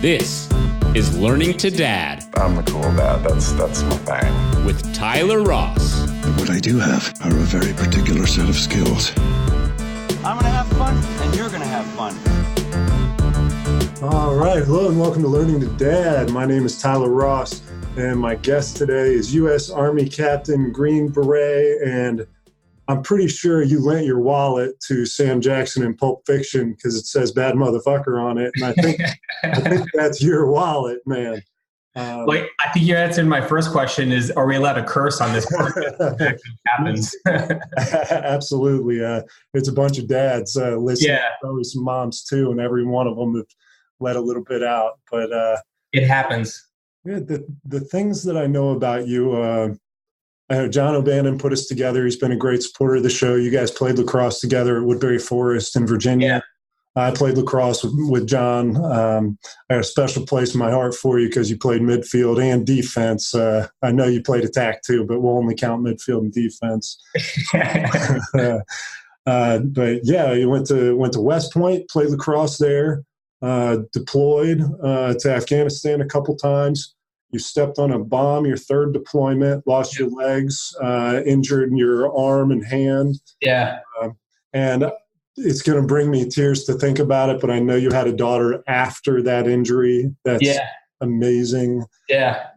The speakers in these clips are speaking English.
This is Learning to Dad. I'm the cool dad. That's my thing. With Tyler Ross. But what I do have are a very particular set of skills. I'm going to have fun, and you're going to have fun. All right. Hello, and welcome to Learning to Dad. My name is Tyler Ross, and my guest today is U.S. Army Captain Green Beret, and I'm pretty sure you lent your wallet to Sam Jackson in Pulp Fiction because it says bad motherfucker on it. And I think that's your wallet, man. I think you answered my first question is, are we allowed to curse on this podcast? Happens. Absolutely. It's a bunch of dads listening. Yeah. Probably some moms too, and every one of them have let a little bit out. But it happens. Yeah, the things that I know about you, I know John O'Bannon put us together. He's been a great supporter of the show. You guys played lacrosse together at Woodbury Forest in Virginia. Yeah. I played lacrosse with John. I have a special place in my heart for you because you played midfield and defense. I know you played attack too, but we'll only count midfield and defense. But yeah, you went to West Point, played lacrosse there, deployed to Afghanistan a couple times. You stepped on a bomb, your third deployment, lost your legs, injured your arm and hand. Yeah. And it's going to bring me tears to think about it, but I know you had a daughter after that injury. That's amazing. Yeah.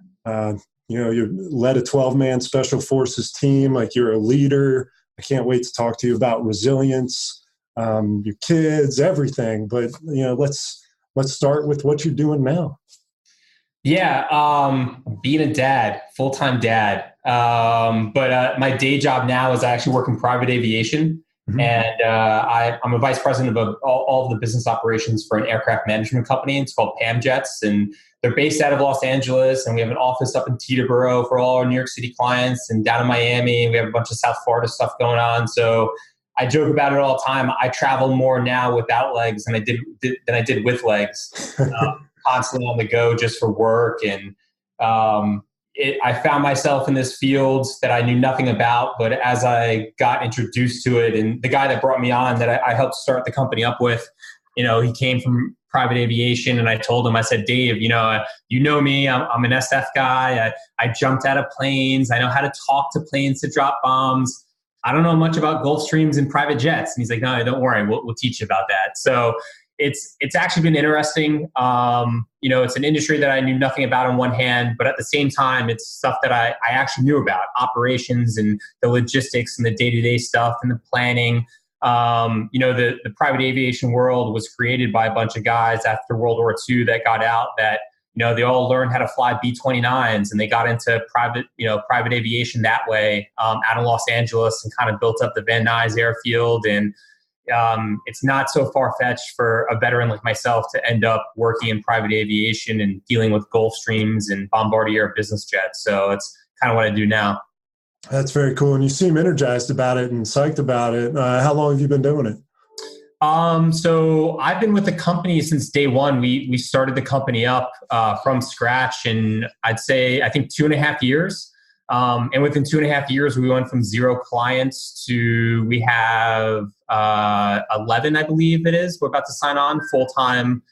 You led a 12-man special forces team. Like, you're a leader. I can't wait to talk to you about resilience, your kids, everything. But, let's start with what you're doing now. Yeah, being a dad, full-time dad. But my day job now is I actually work in private aviation. Mm-hmm. And I'm a vice president of all of the business operations for an aircraft management company. It's called PAM Jets, and they're based out of Los Angeles. And we have an office up in Teterboro for all our New York City clients, and down in Miami. And we have a bunch of South Florida stuff going on. So I joke about it all the time. I travel more now without legs than I did with legs. Constantly on the go just for work. And I found myself in this field that I knew nothing about, but as I got introduced to it, and the guy that brought me on that I helped start the company up with, he came from private aviation, and I told him, I said, Dave, you know me, I'm an SF guy. I jumped out of planes. I know how to talk to planes to drop bombs. I don't know much about Gulfstreams and private jets. And he's like, no, don't worry. We'll teach you about that. So it's actually been interesting. It's an industry that I knew nothing about on one hand, but at the same time, it's stuff that I actually knew about, operations and the logistics and the day-to-day stuff and the planning. The private aviation world was created by a bunch of guys after World War II that got out that, they all learned how to fly B-29s, and they got into private aviation that way out in Los Angeles and kind of built up the Van Nuys airfield. And it's not so far-fetched for a veteran like myself to end up working in private aviation and dealing with Gulfstreams and Bombardier business jets. So it's kind of what I do now. That's very cool. And you seem energized about it and psyched about it. How long have you been doing it? So I've been with the company since day one. We started the company up from scratch, and I think 2.5 years. And within 2.5 years, we went from 0 clients to we have 11, I believe it is. We're about to sign on full-time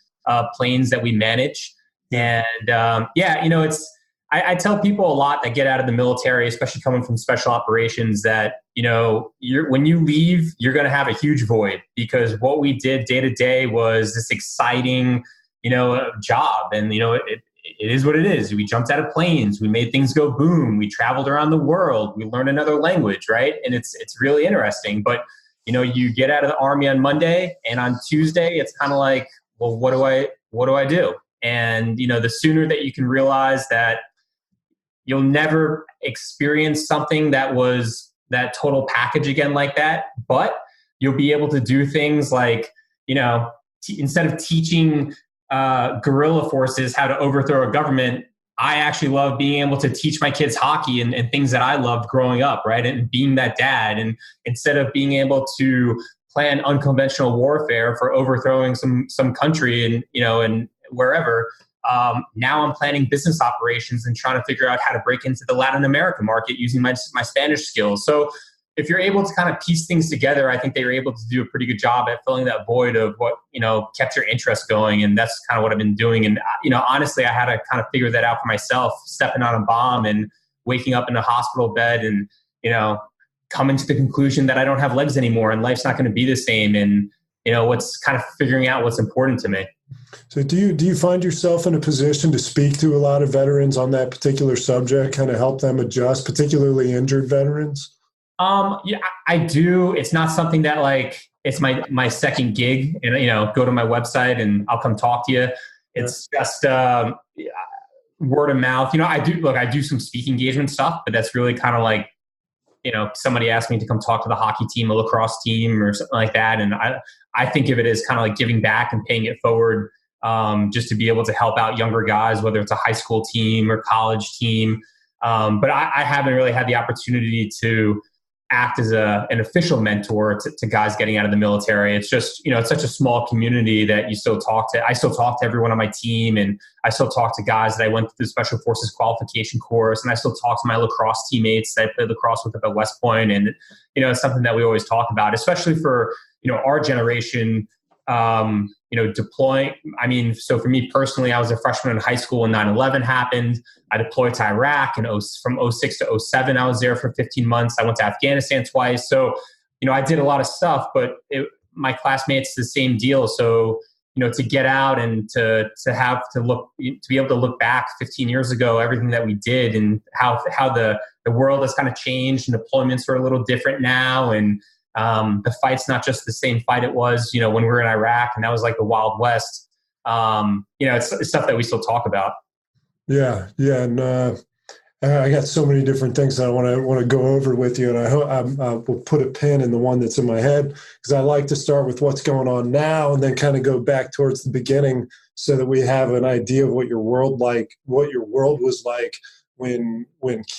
planes that we manage. And I tell people a lot that get out of the military, especially coming from special operations, that when you leave, you're going to have a huge void, because what we did day to day was this exciting job, and it is what it is. We jumped out of planes. We made things go boom. We traveled around the world. We learned another language, right? And it's really interesting. But, you get out of the Army on Monday, and on Tuesday, it's kind of like, well, what do I do? And, the sooner that you can realize that you'll never experience something that was that total package again like that, but you'll be able to do things like, instead of teaching guerrilla forces how to overthrow a government, I actually love being able to teach my kids hockey and things that I loved growing up, right? And being that dad. And instead of being able to plan unconventional warfare for overthrowing some country and wherever, now I'm planning business operations and trying to figure out how to break into the Latin American market using my Spanish skills. So if you're able to kind of piece things together, I think they were able to do a pretty good job at filling that void of what, kept your interest going. And that's kind of what I've been doing. And, honestly, I had to kind of figure that out for myself, stepping on a bomb and waking up in a hospital bed and, coming to the conclusion that I don't have legs anymore and life's not going to be the same. And, what's kind of figuring out what's important to me. So do you find yourself in a position to speak to a lot of veterans on that particular subject, kind of help them adjust, particularly injured veterans? Yeah, I do. It's not something that it's my second gig and, go to my website and I'll come talk to you. It's just word of mouth. I do some speaking engagement stuff, but that's really kind of somebody asked me to come talk to the hockey team, a lacrosse team or something like that. And I think of it as kind of like giving back and paying it forward, just to be able to help out younger guys, whether it's a high school team or college team. But I haven't really had the opportunity to act as an official mentor to guys getting out of the military. It's just, it's such a small community that I still talk to everyone on my team. And I still talk to guys that I went through the Special Forces qualification course. And I still talk to my lacrosse teammates that I played lacrosse with up at West Point. And, it's something that we always talk about, especially for, our generation, deploying. I mean, so for me personally, I was a freshman in high school when 9/11 happened. I deployed to Iraq and from 06 to 07, I was there for 15 months. I went to Afghanistan twice. So, I did a lot of stuff, but my classmates, the same deal. So, to get out and to be able to look back 15 years ago, everything that we did and how the world has kind of changed and deployments are a little different now. And, the fight's not just the same fight it was, when we were in Iraq and that was like the Wild West. It's stuff that we still talk about. Yeah. Yeah. And, I got so many different things that I want to go over with you. And I hope I will put a pin in the one that's in my head, because I like to start with what's going on now and then kind of go back towards the beginning so that we have an idea of what your world was like when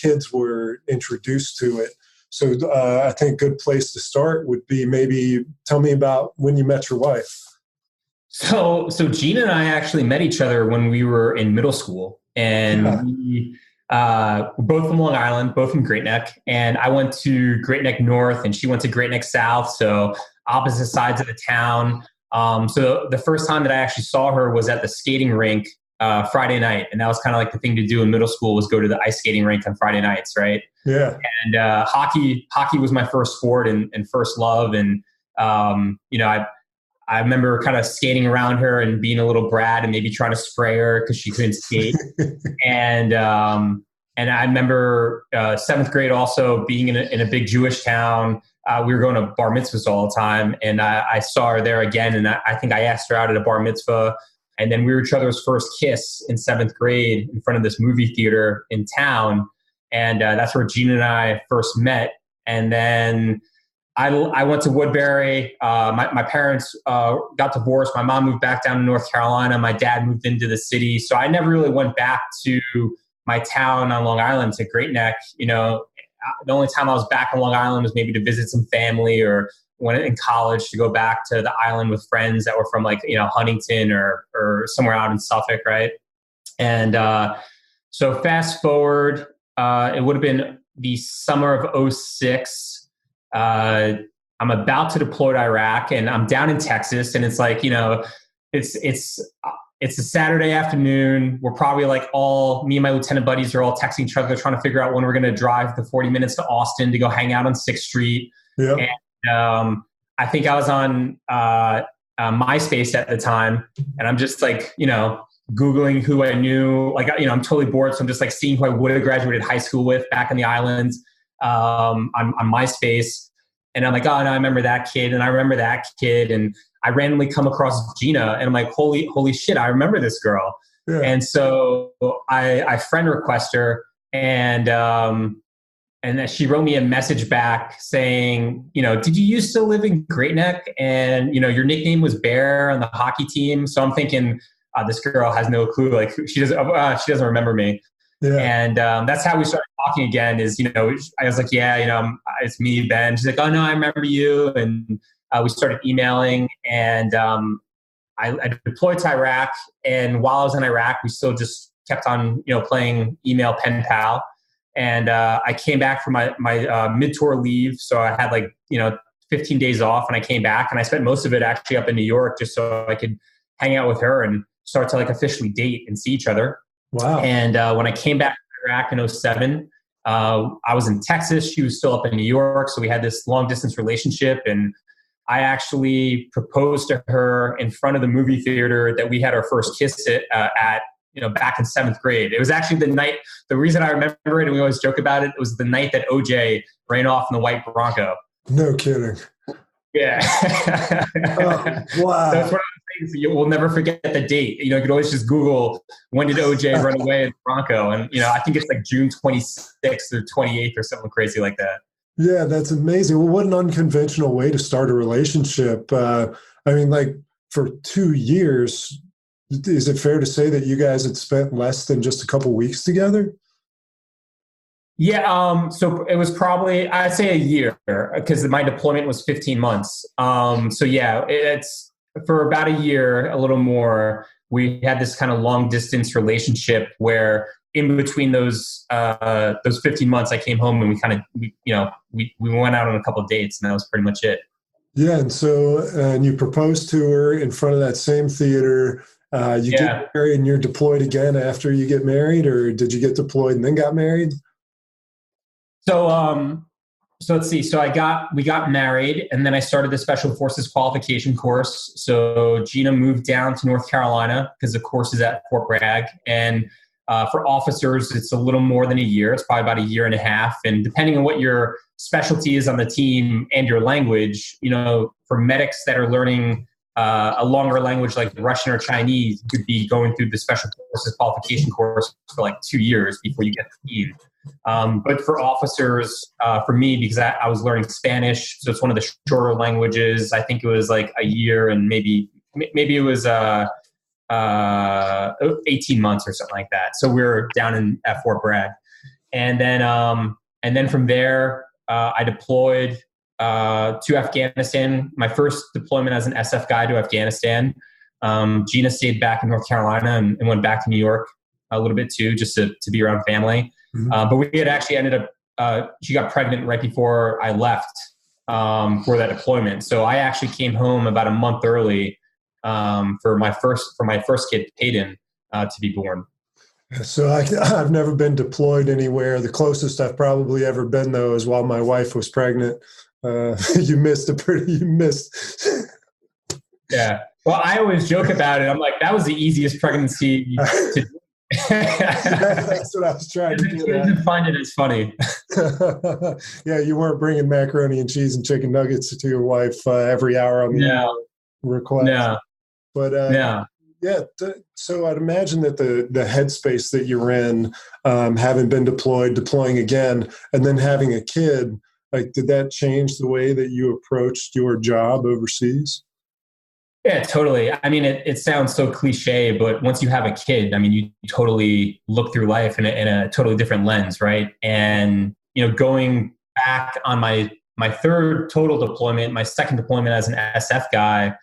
kids were introduced to it. So I think a good place to start would be maybe tell me about when you met your wife. So Gina and I actually met each other when we were in middle school, and we're both from Long Island, both from Great Neck, and I went to Great Neck North and she went to Great Neck South, so opposite sides of the town. So the first time that I actually saw her was at the skating rink Friday night, and that was kind of like the thing to do in middle school was go to the ice skating rink on Friday nights, right? Yeah. And hockey was my first sport and first love, and I remember kind of skating around her and being a little brat and maybe trying to spray her because she couldn't skate. And I remember seventh grade also being in a big Jewish town. We were going to bar mitzvahs all the time, and I saw her there again. And I think I asked her out at a bar mitzvah, and then we were each other's first kiss in seventh grade in front of this movie theater in town. And that's where Gina and I first met. And then I went to Woodbury. My parents got divorced. My mom moved back down to North Carolina. My dad moved into the city. So I never really went back to my town on Long Island, to Great Neck. The only time I was back on Long Island was maybe to visit some family, or when in college to go back to the island with friends that were from Huntington or somewhere out in Suffolk, right? And so fast forward, it would have been the summer of 06. I'm about to deploy to Iraq, and I'm down in Texas, and it's it's a Saturday afternoon. We're probably me and my lieutenant buddies are all texting each other, trying to figure out when we're going to drive the 40 minutes to Austin to go hang out on 6th Street. Yeah. And I think I was on MySpace at the time, and I'm just Googling who I knew. I'm totally bored, so I'm just seeing who I would have graduated high school with back in the islands. On MySpace, and I'm like, oh no, I remember that kid, and I remember that kid, and I randomly come across Gina, and I'm like, holy shit, I remember this girl. Yeah. And so I friend request her, and then she wrote me a message back saying, did you used to live in Great Neck, and your nickname was Bear on the hockey team? So I'm thinking, this girl has no clue, she doesn't remember me. Yeah. And that's how we started talking again. I was like, yeah, it's me, Ben. She's like, oh no, I remember you. And we started emailing, and I deployed to Iraq. And while I was in Iraq, we still just kept on, playing email pen pal. And I came back from my mid-tour leave. So I had 15 days off, and I came back, and I spent most of it actually up in New York just so I could hang out with her and start to officially date and see each other. Wow. And when I came back to Iraq in 2007, I was in Texas. She was still up in New York. So we had this long distance relationship, and I actually proposed to her in front of the movie theater that we had our first kiss at back in 7th grade. It was actually the reason I remember it, and we always joke about it, was the night that OJ ran off in the white Bronco. No kidding. Yeah. Wow. That's one of the things you will never forget the date. You could always just Google when did OJ run away in the Bronco. And, I think it's June 26th or 28th or something crazy like that. Yeah, that's amazing. Well, what an unconventional way to start a relationship. For 2 years, is it fair to say that you guys had spent less than just a couple weeks together? Yeah, so it was probably, I'd say a year, because my deployment was 15 months. So yeah, it's for about a year, a little more. We had this kind of long distance relationship where in between those 15 months, I came home and we went out on a couple of dates, and that was pretty much it. Yeah, and so and you proposed to her in front of that same theater. You get married, and you're deployed again after you get married, or did you get deployed and then got married? So let's see. So we got married, and then I started the Special Forces qualification course. So Gina moved down to North Carolina because the course is at Fort Bragg. And for officers, it's a little more than a year. It's probably about a year and a half. And depending on what your specialty is on the team and your language, for medics that are learning a longer language like Russian or Chinese, you could be going through the Special Forces qualification course for 2 years before you get the team. But for officers, for me, because I was learning Spanish, so it's one of the shorter languages. I think it was a year, and maybe it was 18 months or something like that. So we were down at Fort Bragg, and then from there, I deployed to Afghanistan. My first deployment as an SF guy to Afghanistan. Gina stayed back in North Carolina and went back to New York a little bit too, just to be around family. Mm-hmm. But we had actually ended up, she got pregnant right before I left for that deployment. So I actually came home about a month early for my first kid, Peyton, to be born. So I've never been deployed anywhere. The closest I've probably ever been, though, is while my wife was pregnant. You missed. Yeah. Well, I always joke about it. I'm like, that was the easiest pregnancy to do. That's what I was trying to do. I didn't find it as funny. Yeah, you weren't bringing macaroni and cheese and chicken nuggets to your wife every hour on the request. No. But so I'd imagine that the headspace that you're in, having been deploying again, and then having a kid, did that change the way that you approached your job overseas? Yeah, totally. I mean, it sounds so cliche, but once you have a kid, I mean, you totally look through life in a totally different lens, right? And, going back on my third total deployment, my second deployment as an SF guy,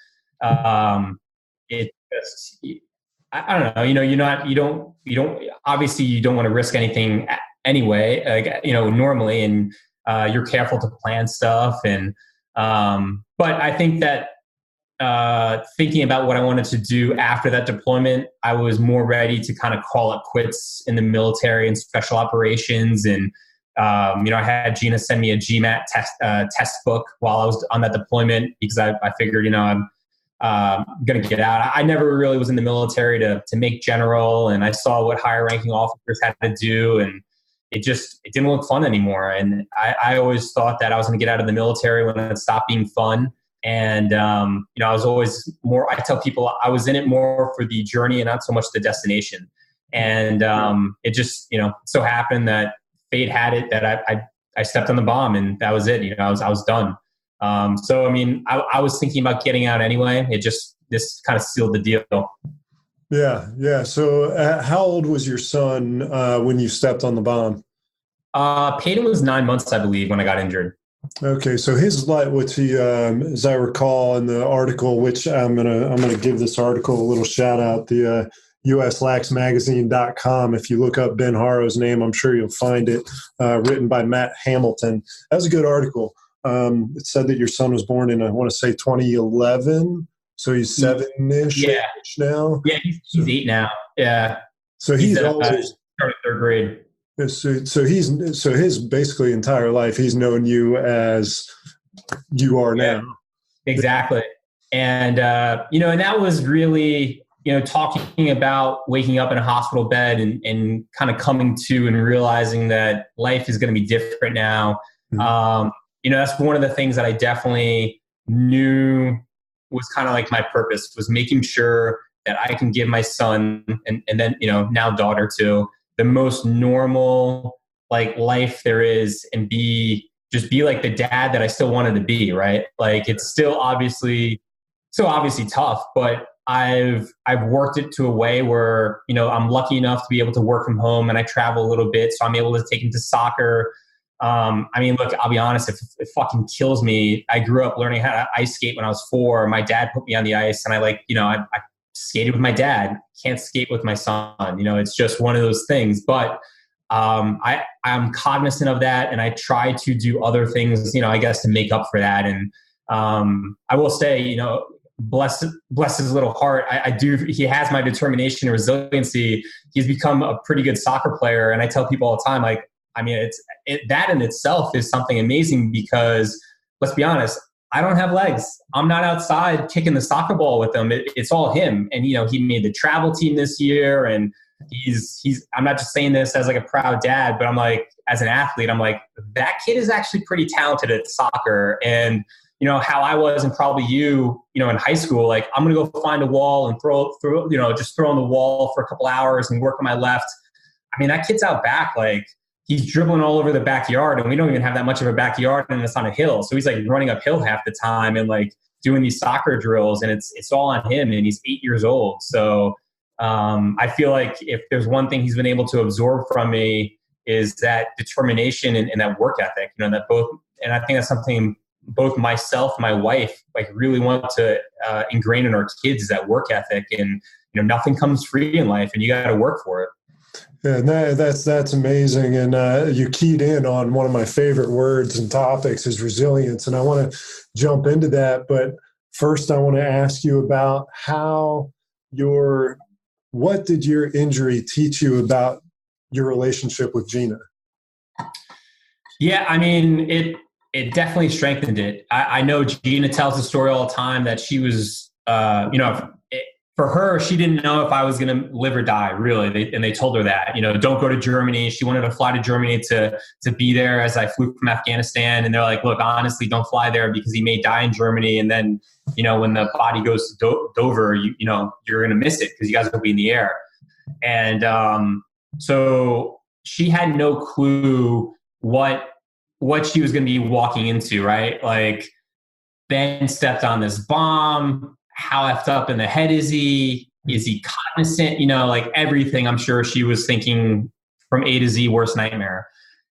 it just, I don't know, you don't obviously you don't want to risk anything anyway, normally, and you're careful to plan stuff. And, but I think that, thinking about what I wanted to do after that deployment, I was more ready to kind of call it quits in the military and special operations. And, I had Gina send me a GMAT test book while I was on that deployment, because I figured, I'm going to get out. I never really was in the military to make general, and I saw what higher ranking officers had to do, and it didn't look fun anymore. And I always thought that I was going to get out of the military when it stopped being fun. And, I was always I tell people I was in it more for the journey and not so much the destination. And, it just, so happened that fate had it that I stepped on the bomb, and that was it. I was done. So, I mean, I was thinking about getting out anyway. This kind of sealed the deal. Yeah. Yeah. So how old was your son, when you stepped on the bomb? Peyton was 9 months, I believe, when I got injured. Okay, so his life, which he, as I recall in the article, which I'm gonna give this article a little shout out. uslaxmagazine.com. If you look up Ben Harrow's name, I'm sure you'll find it, written by Matt Hamilton. That was a good article. It said that your son was born in, I want to say 2011. So he's 7-ish now. Yeah, he's 8 now. Yeah. So he's always started 3rd grade. So his basically entire life he's known you as you are now. Exactly. And and that was really, talking about waking up in a hospital bed and kind of coming to and realizing that life is going to be different now. Mm-hmm. That's one of the things that I definitely knew was kind of like my purpose, was making sure that I can give my son and then, now daughter too, the most normal like life there is, and be like the dad that I still wanted to be, right? Like it's still obviously tough, but I've worked it to a way where, I'm lucky enough to be able to work from home, and I travel a little bit. So I'm able to take him to soccer. Look, I'll be honest, if it fucking kills me, I grew up learning how to ice skate when I was 4. My dad put me on the ice, and I skated with my dad. Can't skate with my son. It's just one of those things. But I'm cognizant of that, and I try to do other things, I guess, to make up for that. And I will say, bless his little heart. He has my determination and resiliency. He's become a pretty good soccer player. And I tell people all the time, that in itself is something amazing, because let's be honest, I don't have legs. I'm not outside kicking the soccer ball with him. It's all him. And, he made the travel team this year, and I'm not just saying this as like a proud dad, but I'm like, as an athlete, I'm like, that kid is actually pretty talented at soccer. And, how I was, and probably you, in high school, like I'm going to go find a wall and just throw on the wall for a couple hours and work on my left. That kid's out back. Like he's dribbling all over the backyard, and we don't even have that much of a backyard, and it's on a hill. So he's like running uphill half the time and like doing these soccer drills, and it's all on him, and he's 8 years old. So I feel like if there's one thing he's been able to absorb from me, is that determination and that work ethic, and I think that's something both myself and my wife like really want to ingrain in our kids, is that work ethic. And nothing comes free in life, and you got to work for it. Yeah, that's amazing. And you keyed in on one of my favorite words and topics, is resilience. And I want to jump into that, but first I want to ask you about what did your injury teach you about your relationship with Gina? Yeah, it definitely strengthened it. I know Gina tells the story all the time that she was, for her, she didn't know if I was going to live or die, really. And they told her that, don't go to Germany. She wanted to fly to Germany to be there as I flew from Afghanistan. And they're like, look, honestly, don't fly there, because he may die in Germany. And then, when the body goes to Dover, you're going to miss it, because you guys will be in the air. And so she had no clue what she was going to be walking into, right? Like, Ben stepped on this bomb. How effed up in the head is he? Is he cognizant? Like everything. I'm sure she was thinking from A to Z, worst nightmare.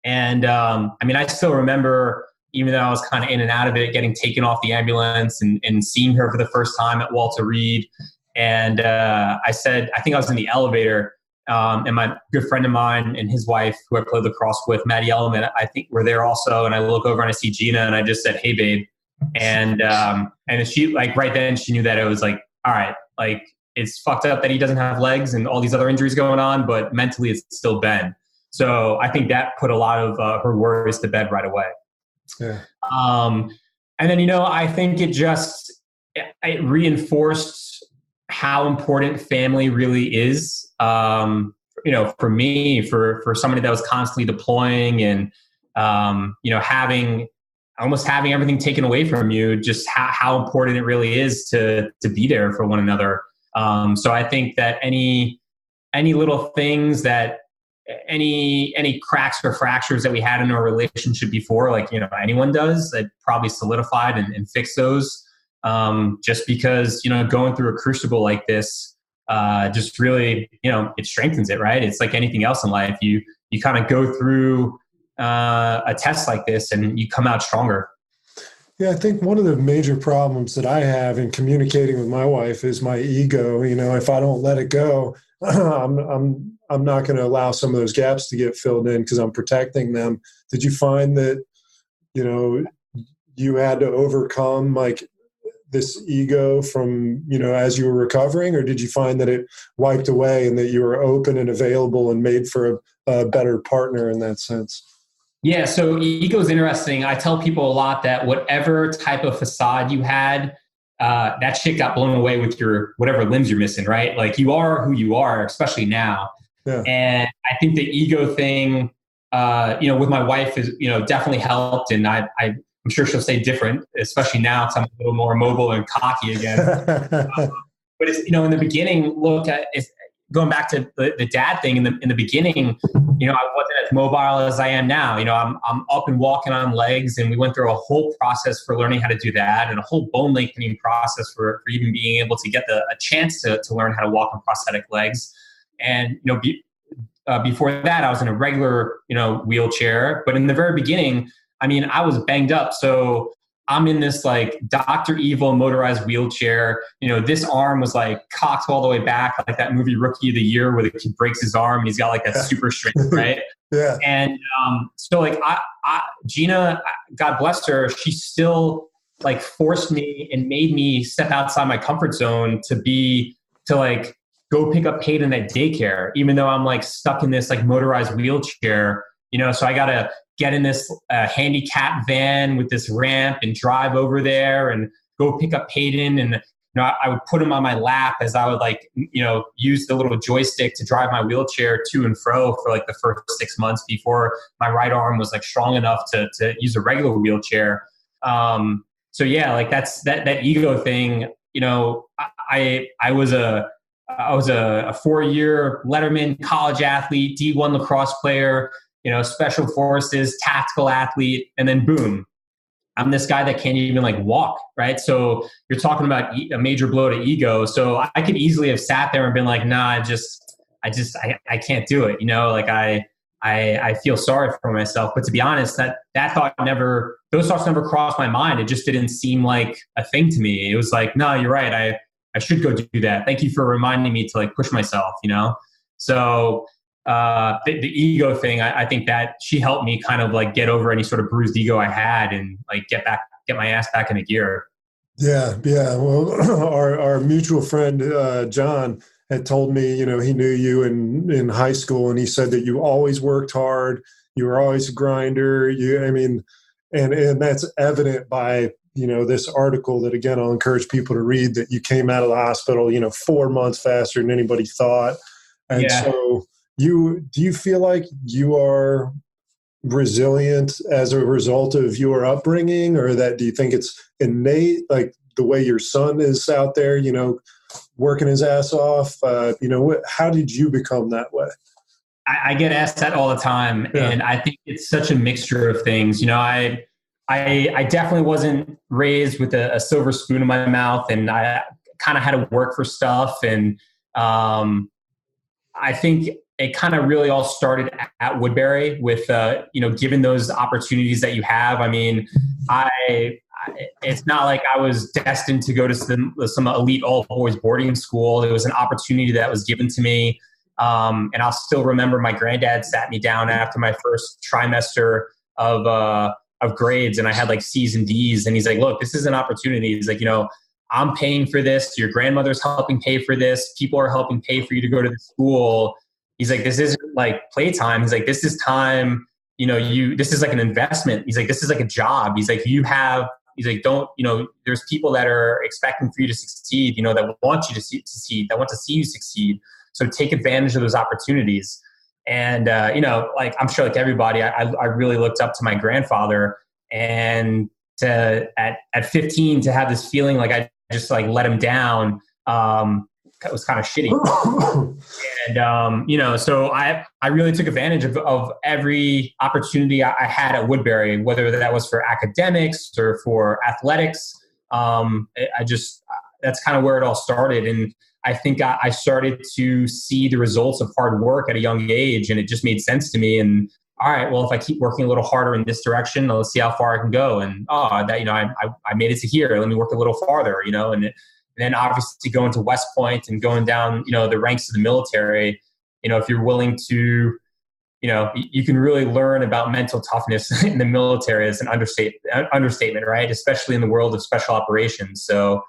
And I still remember, even though I was kind of in and out of it, getting taken off the ambulance and seeing her for the first time at Walter Reed. And I think I was in the elevator, and my good friend of mine and his wife, who I played lacrosse with, Maddie Element, I think were there also. And I look over and I see Gina, and I just said, "Hey, babe." And she, like, right then she knew that it was like, all right, like it's fucked up that he doesn't have legs and all these other injuries going on, but mentally it's still Ben. So I think that put a lot of her worries to bed right away. Yeah. And then, I think it reinforced how important family really is. For me, for somebody that was constantly deploying and, having everything taken away from you, just how important it really is to be there for one another. So I think that any little things that any cracks or fractures that we had in our relationship before, like, anyone does, that probably solidified and fixed those. Just because, going through a crucible like this, just really, it strengthens it, right? It's like anything else in life. You kind of go through a test like this and you come out stronger. Yeah, I think one of the major problems that I have in communicating with my wife is my ego. If I don't let it go, I'm not going to allow some of those gaps to get filled in because I'm protecting them. Did you find that, you know, you had to overcome like this ego from, you know, as you were recovering, or did you find that it wiped away and that you were open and available and made for a better partner in that sense? Yeah. So ego is interesting. I tell people a lot that whatever type of facade you had, that shit got blown away with your whatever limbs you're missing, right? Like you are who you are, especially now. Yeah. And I think the ego thing, you know, with my wife is, you know, definitely helped. And I'm sure she'll say different, especially now because I'm a little more mobile and cocky again. But it's, you know, in the beginning, look, it's going back to the dad thing in the beginning, you know, I wasn't as mobile as I am now. You know, I'm up and walking on legs, and we went through a whole process for learning how to do that, and a whole bone lengthening process for even being able to get a chance to learn how to walk on prosthetic legs. And, you know, before that, I was in a regular, you know, wheelchair. But in the very beginning, I mean, I was banged up. So I'm in this like Dr. Evil motorized wheelchair. You know, this arm was like cocked all the way back, like that movie Rookie of the Year where the kid breaks his arm and he's got like that super strength, right? Yeah. And so like Gina, God bless her, she still like forced me and made me step outside my comfort zone to like go pick up Peyton at daycare, even though I'm like stuck in this like motorized wheelchair, you know, so I got to get in this handicap van with this ramp and drive over there and go pick up Peyton. And, you know, I would put him on my lap as I would like, you know, use the little joystick to drive my wheelchair to and fro for like the first 6 months before my right arm was like strong enough to use a regular wheelchair. So yeah, like that ego thing, you know, I was a 4-year Letterman college athlete, D1 lacrosse player, you know, special forces, tactical athlete, and then boom, I'm this guy that can't even like walk, right? So you're talking about a major blow to ego. So I could easily have sat there and been like, nah, I can't do it. You know, like I feel sorry for myself. But to be honest, those thoughts never crossed my mind. It just didn't seem like a thing to me. It was like, no, you're right. I should go do that. Thank you for reminding me to like push myself, you know? So the ego thing, I think that she helped me kind of like get over any sort of bruised ego I had and like get my ass back into gear. Yeah. Well, our mutual friend, John, had told me, you know, he knew you in high school, and he said that you always worked hard. You were always a grinder. And that's evident by, you know, this article that, again, I'll encourage people to read, that you came out of the hospital, you know, 4 months faster than anybody thought. And so do you feel like you are resilient as a result of your upbringing, or do you think it's innate, like the way your son is out there, you know, working his ass off? You know, how did you become that way? I get asked that all the time. Yeah. And I think it's such a mixture of things. You know, I definitely wasn't raised with a silver spoon in my mouth, and I kind of had to work for stuff. And I think it kind of really all started at Woodbury with, you know, given those opportunities that you have. I mean, it's not like I was destined to go to some elite all boys boarding school. It was an opportunity that was given to me. And I'll still remember my granddad sat me down after my first trimester of grades, and I had like C's and D's, and he's like, look, this is an opportunity. He's like, you know, I'm paying for this. Your grandmother's helping pay for this. People are helping pay for you to go to the school. He's like, this isn't like playtime. He's like, this is time, you know, this is like an investment. He's like, this is like a job. He's like, he's like, don't, you know, there's people that are expecting for you to succeed, you know, that want you to succeed, that want to see you succeed. So take advantage of those opportunities. And, you know, like, I'm sure like everybody, I really looked up to my grandfather, and at 15 to have this feeling like I just like let him down, it was kind of shitty. And, you know, so I really took advantage of every opportunity I had at Woodbury, whether that was for academics or for athletics. That's kind of where it all started. And I think I started to see the results of hard work at a young age, and it just made sense to me. And all right, well, if I keep working a little harder in this direction, let's see how far I can go. And that, you know, I made it to here. Let me work a little farther, you know, and then obviously going to West Point and going down, the ranks of the military, if you're willing to, you can really learn about mental toughness in the military as an understatement, right? Especially in the world of special operations. So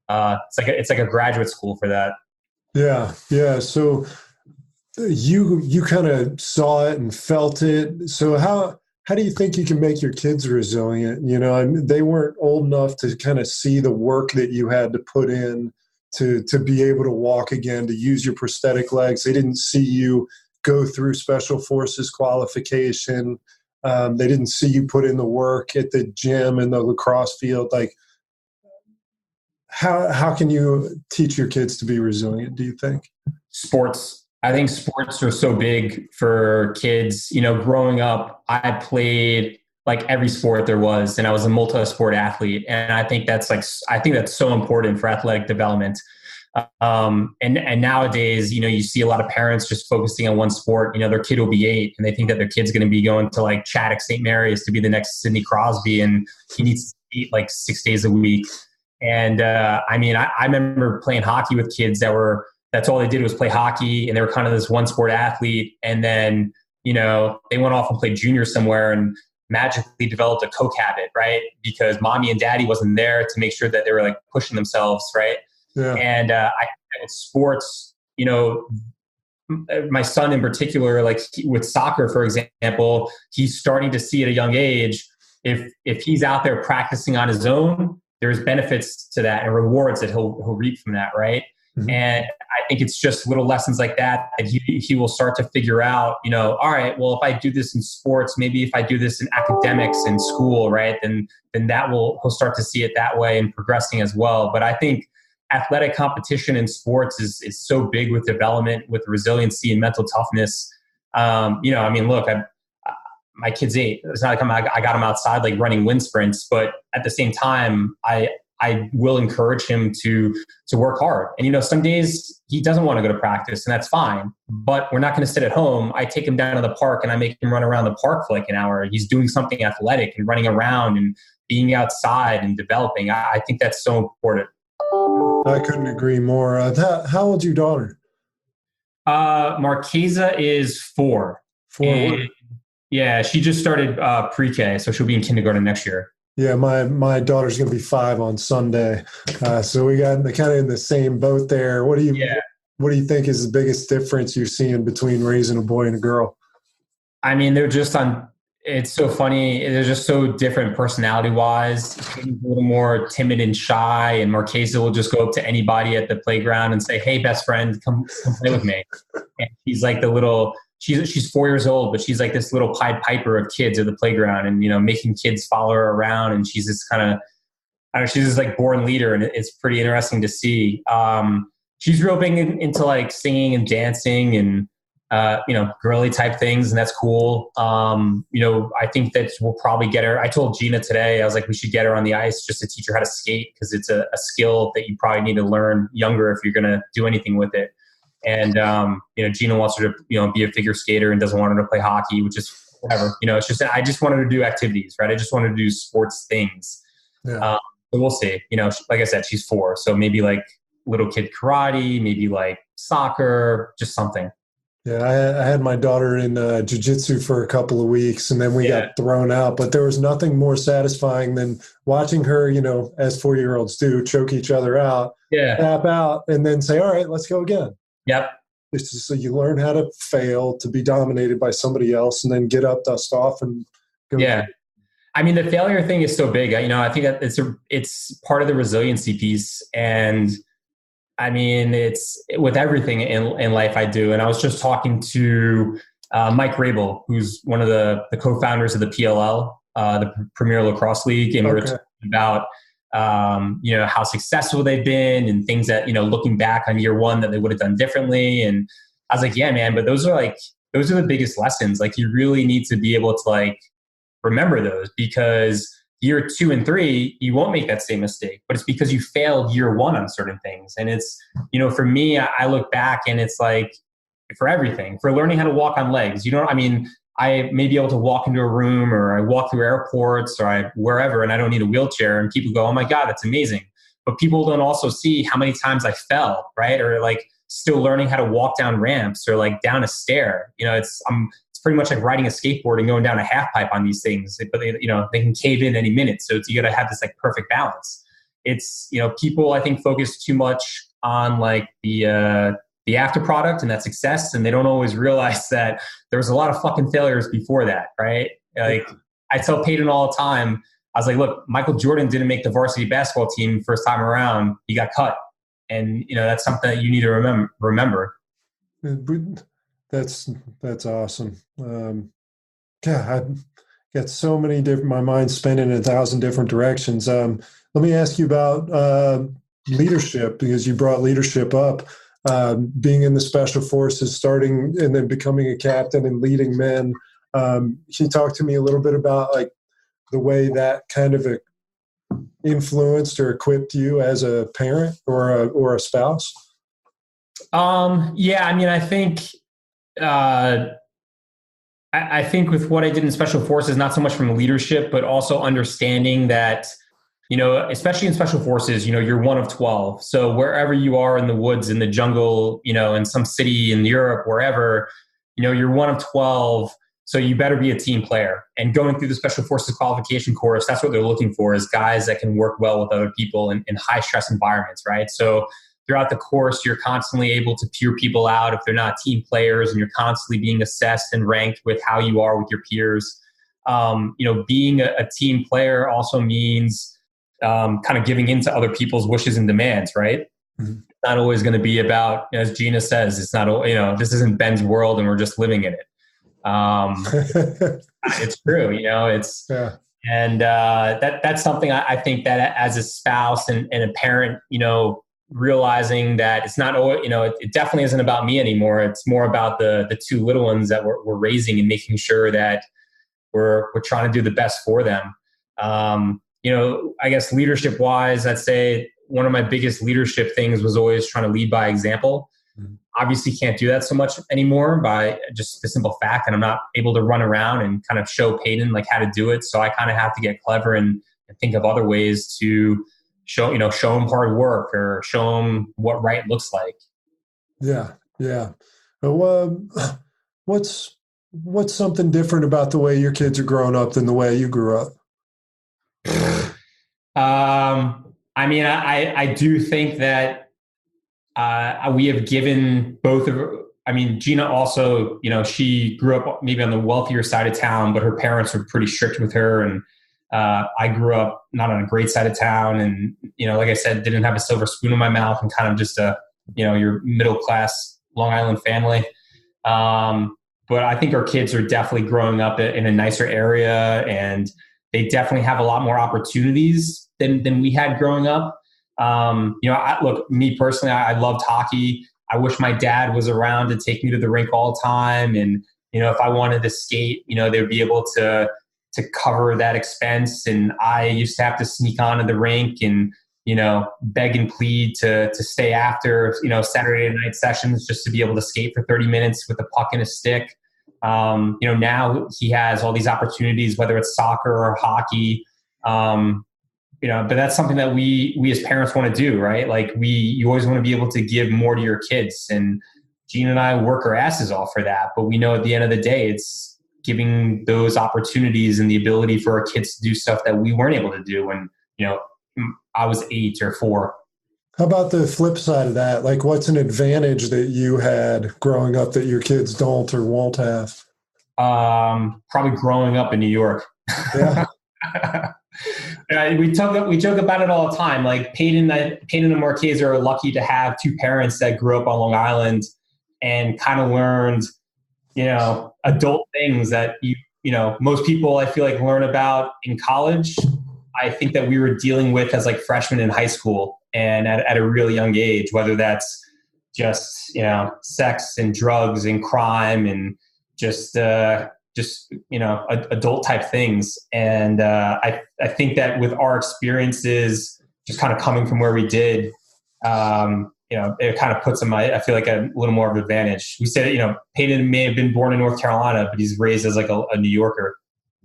it's like a graduate school for that. Yeah. Yeah. So you kind of saw it and felt it. So how do you think you can make your kids resilient? They weren't old enough to kind of see the work that you had to put in to be able to walk again, to use your prosthetic legs. They didn't see you go through special forces qualification. They didn't see you put in the work at the gym and the lacrosse field. Like, how can you teach your kids to be resilient, do you think? Sports. I think sports are so big for kids. Growing up, I played like every sport there was, and I was a multi-sport athlete. And I think that's so important for athletic development. And nowadays, you see a lot of parents just focusing on one sport. Their kid will be 8 and they think that their kid's going to be going to like Chaddock St. Mary's to be the next Sidney Crosby, and he needs to eat like 6 days a week. And I remember playing hockey with kids that's all they did was play hockey, and they were kind of this one sport athlete. And then, they went off and played junior somewhere and magically developed a coke habit, right? Because mommy and daddy wasn't there to make sure that they were like pushing themselves, right? Yeah. And with sports, my son in particular, like with soccer, for example, he's starting to see at a young age, if he's out there practicing on his own, there's benefits to that and rewards that he'll reap from that, right? Mm-hmm. And I think it's just little lessons like that he will start to figure out, all right, well, if I do this in sports, maybe if I do this in academics in school, right, then he'll start to see it that way and progressing as well. But I think athletic competition in sports is so big with development, with resiliency and mental toughness. Look, my kid's 8. It's not like I got him outside like running wind sprints, but at the same time, I will encourage him to work hard. And, some days he doesn't want to go to practice, and that's fine, but we're not going to sit at home. I take him down to the park and I make him run around the park for like an hour. He's doing something athletic and running around and being outside and developing. I think that's so important. I couldn't agree more. How old's your daughter? Marquesa is 4. 4. Yeah, she just started pre-K, so she'll be in kindergarten next year. Yeah, my daughter's going to be 5 on Sunday, so we got kind of in the same boat there. What do you think is the biggest difference you're seeing between raising a boy and a girl? They're just it's so funny. They're just so different personality-wise. He's a little more timid and shy, and Marquesa will just go up to anybody at the playground and say, "Hey, best friend, come play with me." And she's like she's 4 years old, but she's like this little Pied Piper of kids at the playground, and making kids follow her around. And she's this kind of, she's this like born leader, and it's pretty interesting to see. She's real big into like singing and dancing and girly type things, and that's cool. I think that we'll probably get her. I told Gina today, I was like, we should get her on the ice just to teach her how to skate, because it's a skill that you probably need to learn younger if you're going to do anything with it. And, Gina wants her to, be a figure skater and doesn't want her to play hockey, which is whatever. It's just, I just wanted to do activities, right? I just wanted to do sports things. Yeah. But we'll see. Like I said, she's 4. So maybe like little kid karate, maybe like soccer, just something. Yeah, I had my daughter in jiu-jitsu for a couple of weeks, and then we got thrown out. But there was nothing more satisfying than watching her, as 4-year-olds do, choke each other out, tap out, and then say, all right, let's go again. Yep. It's just so you learn how to fail, to be dominated by somebody else, and then get up, dust off, and go. Yeah. The failure thing is so big. I think that it's part of the resiliency piece. And it's with everything in life I do. And I was just talking to Mike Rabel, who's one of the co-founders of the PLL, the Premier Lacrosse League. And we were talking about, how successful they've been and things that, looking back on year 1 that they would have done differently. And I was like, yeah, man, but those are the biggest lessons. Like, you really need to be able to like remember those, because year 2 and 3, you won't make that same mistake, but it's because you failed year 1 on certain things. And it's, for me, I look back and it's like, for everything, for learning how to walk on legs, I may be able to walk into a room, or I walk through airports, or wherever, and I don't need a wheelchair, and people go, oh my God, that's amazing. but people don't also see how many times I fell, right? Or like still learning how to walk down ramps or like down a stair. It's pretty much like riding a skateboard and going down a half pipe on these things, but they can cave in any minute. So you got to have this like perfect balance. It's, people I think focus too much on like the after product and that success. And they don't always realize that there was a lot of fucking failures before that. Right. Like I tell Peyton all the time, I was like, look, Michael Jordan didn't make the varsity basketball team first time around. He got cut. And, that's something that you need to remember. That's awesome. I've got so many different, my mind's spinning in 1,000 different directions. Let me ask you about leadership, because you brought leadership up, being in the special forces, starting and then becoming a captain and leading men. Can you talk to me a little bit about like the way that kind of influenced or equipped you as a parent or a spouse? Yeah, I mean, I think with what I did in special forces, not so much from leadership, but also understanding that, especially in special forces, you're one of 12. So wherever you are in the woods, in the jungle, in some city in Europe, wherever, you're one of 12. So you better be a team player. And going through the special forces qualification course, that's what they're looking for, is guys that can work well with other people in high stress environments, right? So throughout the course, you're constantly able to peer people out if they're not team players, and you're constantly being assessed and ranked with how you are with your peers. Being a team player also means kind of giving into other people's wishes and demands, right? Mm-hmm. It's not always going to be about, as Gina says, it's not, this isn't Ben's world and we're just living in it. It's true, and that's something I think that as a spouse and a parent, realizing that it's not, it definitely isn't about me anymore. It's more about the two little ones that we're raising and making sure that we're trying to do the best for them. I guess leadership wise, I'd say one of my biggest leadership things was always trying to lead by example. Mm-hmm. Obviously can't do that so much anymore by just the simple fact that I'm not able to run around and kind of show Peyton like how to do it. So I kind of have to get clever and think of other ways to show him hard work or show him what right looks like. Yeah. What's something different about the way your kids are growing up than the way you grew up? I mean, I do think that we have given both of, Gina also, she grew up maybe on the wealthier side of town, but her parents were pretty strict with her. And I grew up not on a great side of town. And, like I said, didn't have a silver spoon in my mouth and kind of just your middle class Long Island family. But I think our kids are definitely growing up in a nicer area, and they definitely have a lot more opportunities than we had growing up. Look, me personally, I loved hockey. I wish my dad was around to take me to the rink all the time. And, if I wanted to skate, they'd be able to cover that expense. And I used to have to sneak onto the rink and, beg and plead to stay after, Saturday night sessions just to be able to skate for 30 minutes with a puck and a stick. Now he has all these opportunities, whether it's soccer or hockey. But that's something that we as parents want to do, right? Like you always want to be able to give more to your kids, and Gina and I work our asses off for that. But we know at the end of the day, it's giving those opportunities and the ability for our kids to do stuff that we weren't able to do when, I was 8 or 4. How about the flip side of that? Like, what's an advantage that you had growing up that your kids don't or won't have? Probably growing up in New York. Yeah. We joke about it all the time. Like Peyton and Marquez are lucky to have two parents that grew up on Long Island and kind of learned, adult things that most people I feel like learn about in college. I think that we were dealing with as like freshmen in high school and at a really young age, whether that's just sex and drugs and crime and just adult type things. And I think that with our experiences, just kind of coming from where we did, it kind of puts them, I feel like, a little more of an advantage. We said, Peyton may have been born in North Carolina, but he's raised as like a New Yorker.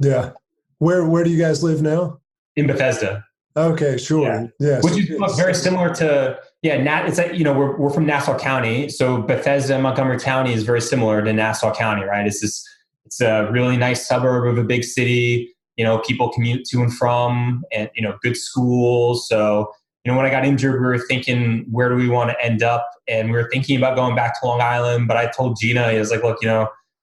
Yeah. Where do you guys live now? In Bethesda. Okay, sure. Yes. Which is very similar to, it's like, we're from Nassau County. So Bethesda and Montgomery County is very similar to Nassau County, right? It's a really nice suburb of a big city. People commute to and from, and, good schools. So, when I got injured, we were thinking, where do we want to end up? And we were thinking about going back to Long Island. But I told Gina, I was like, look,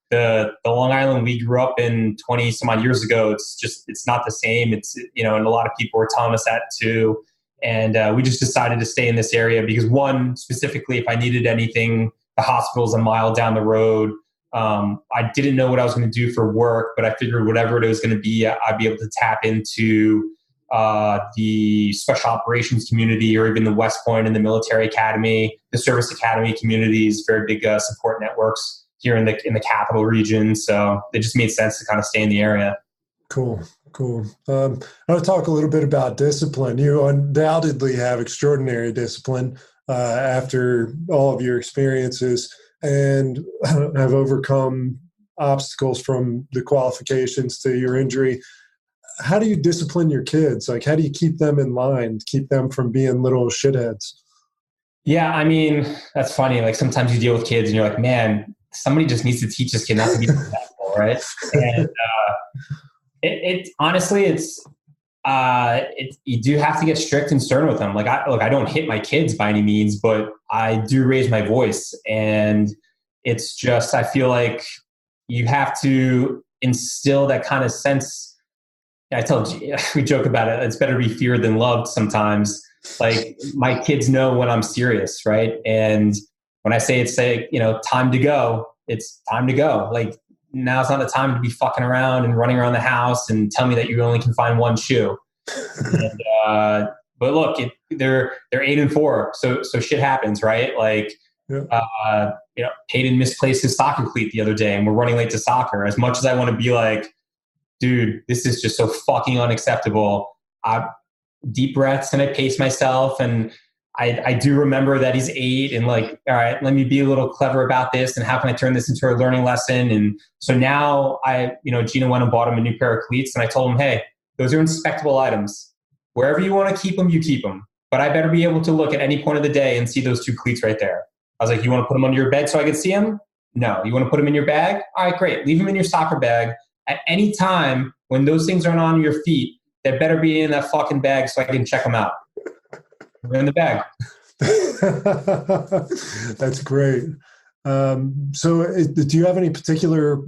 the Long Island we grew up in 20 some odd years ago, it's not the same. It's, and a lot of people were telling us that too. And we just decided to stay in this area because, one, specifically, if I needed anything, the hospital's a mile down the road. I didn't know what I was going to do for work, but I figured whatever it was going to be, I'd be able to tap into the special operations community, or even the West Point and the military academy, the service academy communities, very big support networks here in the capital region. So it just made sense to kind of stay in the area. Cool. I want to talk a little bit about discipline. You undoubtedly have extraordinary discipline after all of your experiences, and have overcome obstacles from the qualifications to your injury. How do you discipline your kids? Like, how do you keep them in line, keep them from being little shitheads? Yeah, I mean, that's funny. Like, sometimes you deal with kids and you're like, man, somebody just needs to teach this kid not to be successful, right? And you do have to get strict and stern with them. Like, I don't hit my kids by any means, but I do raise my voice. And it's just, I feel like you have to instill that kind of sense. We joke about it. It's better to be feared than loved sometimes. Like, my kids know when I'm serious, right? And when I say time to go, it's time to go. Like, now's not the time to be fucking around and running around the house and tell me that you only can find one shoe. And, but look, they're 8 and 4, so shit happens, right? Like, Peyton misplaced his soccer cleat the other day, and we're running late to soccer. As much as I want to be like, dude, this is just so fucking unacceptable, deep breaths and I pace myself, and I do remember that he's 8, and like, all right, let me be a little clever about this, and how can I turn this into a learning lesson? And so now Gina went and bought him a new pair of cleats, and I told him, hey, those are inspectable items. Wherever you want to keep them, you keep them. But I better be able to look at any point of the day and see those 2 cleats right there. I was like, you want to put them under your bed so I can see them? No. You want to put them in your bag? All right, great. Leave them in your soccer bag. At any time when those things aren't on your feet, they better be in that fucking bag so I can check them out. They're in the bag. That's great. So do you have any particular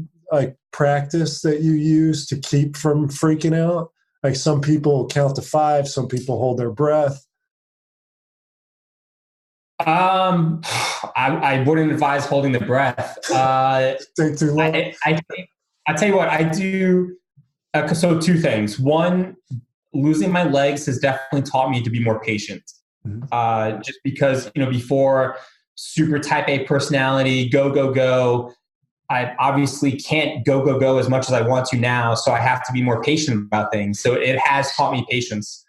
practice that you use to keep from freaking out? Like, some people count to 5, some people hold their breath. I wouldn't advise holding the breath. Take too long. I tell you what, I do. So 2 things. One, losing my legs has definitely taught me to be more patient. Mm-hmm. Just because, before, super type A personality, go. I obviously can't go as much as I want to now. So I have to be more patient about things. So it has taught me patience.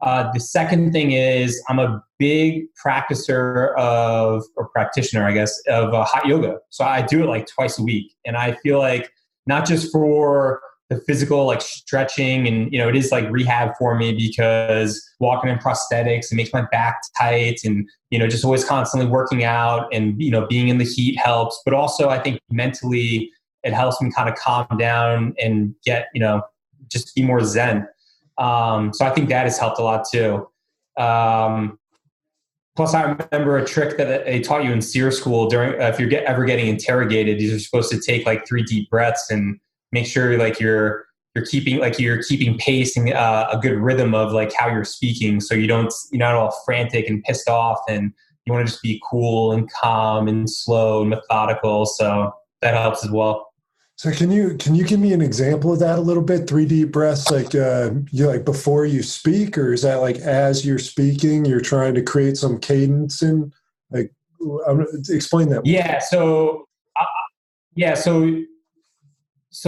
The second thing is, I'm a big practitioner, I guess, of hot yoga. So I do it like twice a week. And I feel like, not just for the physical, like stretching, and, it is like rehab for me, because walking in prosthetics, it makes my back tight, and, just always constantly working out, and, being in the heat helps. But also, I think mentally it helps me kind of calm down and get, just be more zen. So I think that has helped a lot too. Plus, I remember a trick that they taught you in SEER school during, if you're ever getting interrogated, you're supposed to take like 3 deep breaths and make sure like you're keeping pace and a good rhythm of like how you're speaking, so you're not all frantic and pissed off, and you want to just be cool and calm and slow and methodical. So that helps as well. So can you give me an example of that a little bit? 3 deep breaths, like before you speak, or is that like as you're speaking, you're trying to create some cadence and like explain that? Yeah. So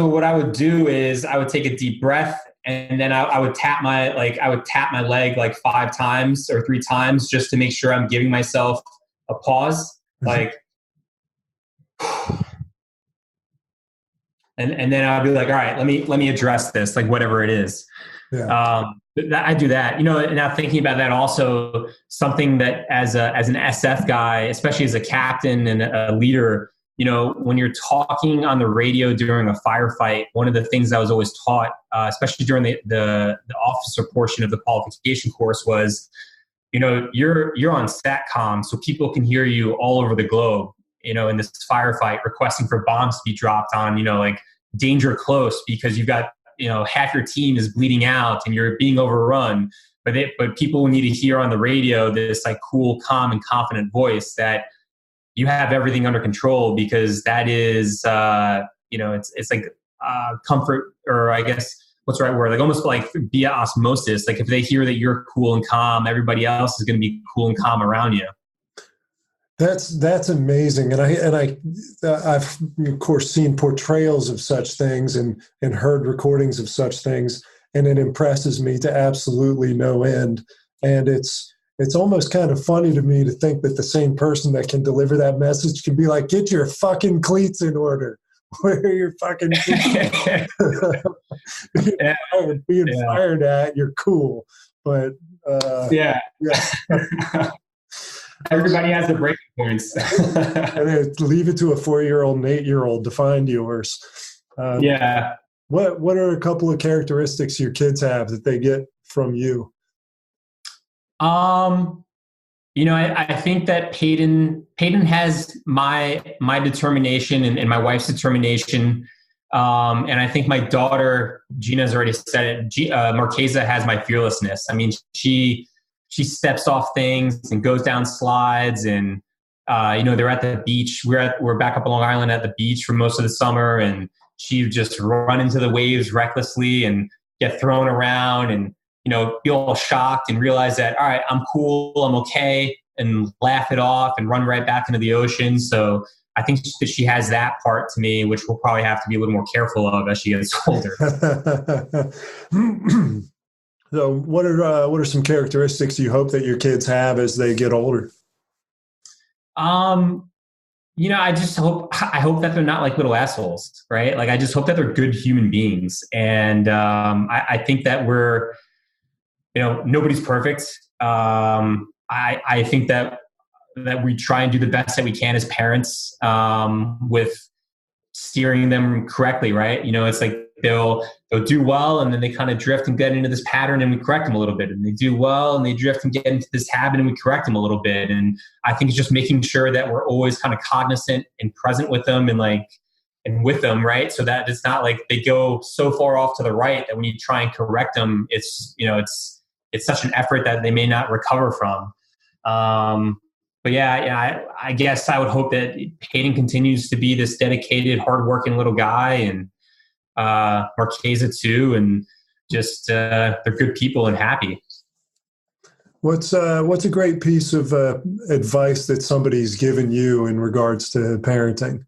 what I would do is I would take a deep breath, and then I would tap my leg like 5 times or 3 times, just to make sure I'm giving myself a pause, like. And then I'll be like, all right, let me address this, like whatever it is. Yeah. I do that, now thinking about that also, something that as an SF guy, especially as a captain and a leader, when you're talking on the radio during a firefight, one of the things I was always taught, especially during the officer portion of the qualification course, was, you're on SATCOM, so people can hear you all over the globe, in this firefight, requesting for bombs to be dropped on, like danger close, because you've got, half your team is bleeding out and you're being overrun. But people need to hear on the radio this like cool, calm, and confident voice that you have everything under control, because that is, it's like comfort, or I guess what's the right word? Like almost like via osmosis. Like if they hear that you're cool and calm, everybody else is going to be cool and calm around you. That's amazing, and I've of course seen portrayals of such things and heard recordings of such things, and it impresses me to absolutely no end. And it's almost kind of funny to me to think that the same person that can deliver that message can be like, "Get your fucking cleats in order. Wear your fucking cleats." Being fired at, you're cool, but yeah. Everybody has their breaking points. And leave it to a 4-year-old and 8-year-old to find yours. Yeah. What are a couple of characteristics your kids have that they get from you? I think that Peyton has my determination and my wife's determination. And I think my daughter, Gina's already said it. Marquesa has my fearlessness. I mean, she steps off things and goes down slides, and they're at the beach. We're back up on Long Island at the beach for most of the summer, and she just run into the waves recklessly and get thrown around, and be all shocked and realize that, all right, I'm cool, I'm okay, and laugh it off and run right back into the ocean. So I think that she has that part to me, which we'll probably have to be a little more careful of as she gets older. So what are some characteristics you hope that your kids have as they get older? I hope that they're not like little assholes, right? Like, I just hope that they're good human beings. And I think that we're, nobody's perfect. I think that we try and do the best that we can as parents, with steering them correctly, right? It's like they'll do well, and then they kind of drift and get into this pattern, and we correct them a little bit. And they do well, and they drift and get into this habit, and we correct them a little bit. And I think it's just making sure that we're always kind of cognizant and present with them, and with them, right? So that it's not like they go so far off to the right that when you try and correct them, it's such an effort that they may not recover from. But I guess I would hope that Peyton continues to be this dedicated, hardworking little guy, and Marquesa too, and just they're good people and happy. What's a great piece of advice that somebody's given you in regards to parenting?